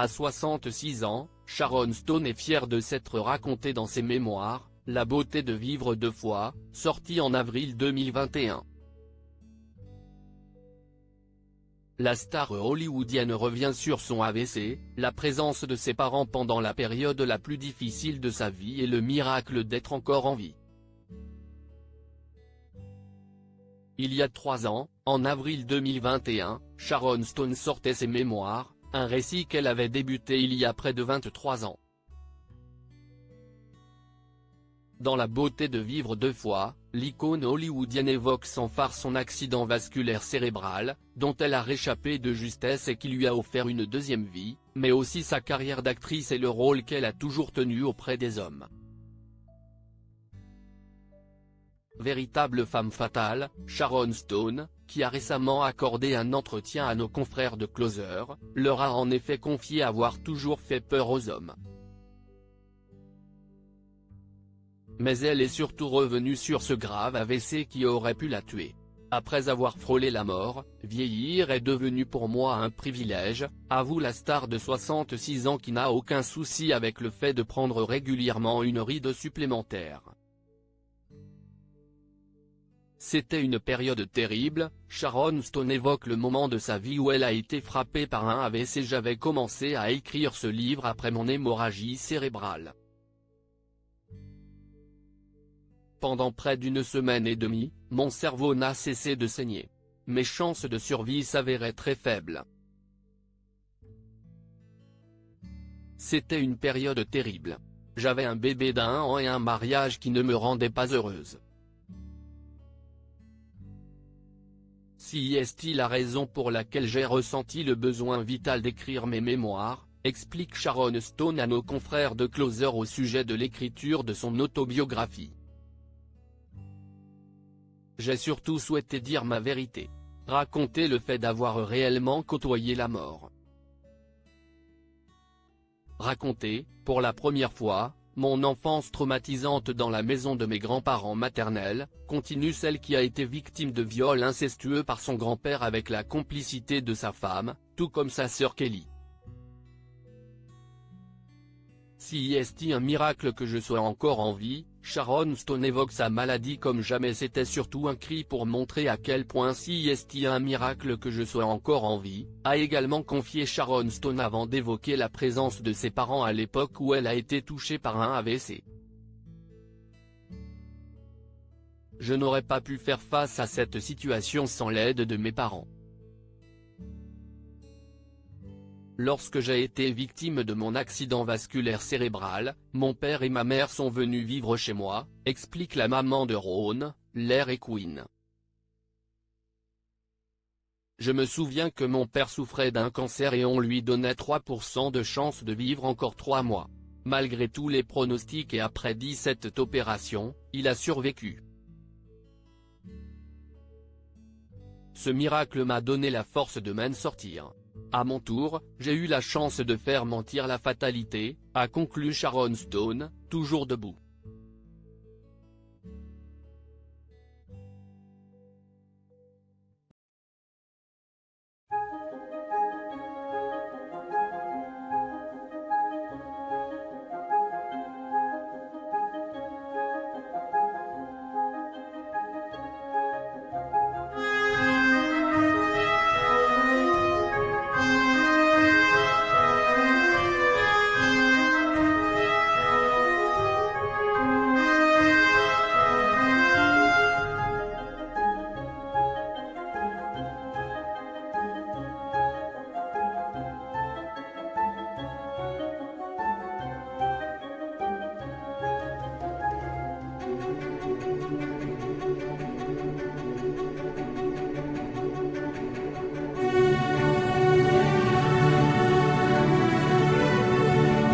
À 66 ans, Sharon Stone est fière de s'être racontée dans ses mémoires, La beauté de vivre deux fois, sorti en avril 2021. La star hollywoodienne revient sur son AVC, la présence de ses parents pendant la période la plus difficile de sa vie et le miracle d'être encore en vie. Il y a 3 ans, en avril 2021, Sharon Stone sortait ses mémoires, un récit qu'elle avait débuté il y a près de 23 ans. Dans La beauté de vivre deux fois, l'icône hollywoodienne évoque sans phare son accident vasculaire cérébral, dont elle a réchappé de justesse et qui lui a offert une deuxième vie, mais aussi sa carrière d'actrice et le rôle qu'elle a toujours tenu auprès des hommes. Véritable femme fatale, Sharon Stone, qui a récemment accordé un entretien à nos confrères de Closer, leur a en effet confié avoir toujours fait peur aux hommes. Mais elle est surtout revenue sur ce grave AVC qui aurait pu la tuer. Après avoir frôlé la mort, vieillir est devenu pour moi un privilège, avoue la star de 66 ans qui n'a aucun souci avec le fait de prendre régulièrement une ride supplémentaire. C'était une période terrible, Sharon Stone évoque le moment de sa vie où elle a été frappée par un AVC. J'avais commencé à écrire ce livre après mon hémorragie cérébrale. Pendant près d'une semaine et demie, mon cerveau n'a cessé de saigner. Mes chances de survie s'avéraient très faibles. C'était une période terrible. J'avais un bébé d'1 an et un mariage qui ne me rendait pas heureuse. Si est-il la raison pour laquelle j'ai ressenti le besoin vital d'écrire mes mémoires, explique Sharon Stone à nos confrères de Closer au sujet de l'écriture de son autobiographie. J'ai surtout souhaité dire ma vérité. Raconter le fait d'avoir réellement côtoyé la mort. Raconter, pour la première fois, mon enfance traumatisante dans la maison de mes grands-parents maternels, continue celle qui a été victime de viol incestueux par son grand-père avec la complicité de sa femme, tout comme sa sœur Kelly. Si est-il un miracle que je sois encore en vie, Sharon Stone évoque sa maladie comme jamais. C'était surtout un cri pour montrer à quel point si est-il un miracle que je sois encore en vie, a également confié Sharon Stone avant d'évoquer la présence de ses parents à l'époque où elle a été touchée par un AVC. Je n'aurais pas pu faire face à cette situation sans l'aide de mes parents. Lorsque j'ai été victime de mon accident vasculaire cérébral, mon père et ma mère sont venus vivre chez moi, explique la maman de Ron, Larry Quinn. Je me souviens que mon père souffrait d'un cancer et on lui donnait 3% de chance de vivre encore 3 mois. Malgré tous les pronostics et après 17 opérations, il a survécu. Ce miracle m'a donné la force de m'en sortir. À mon tour, j'ai eu la chance de faire mentir la fatalité, a conclu Sharon Stone, toujours debout.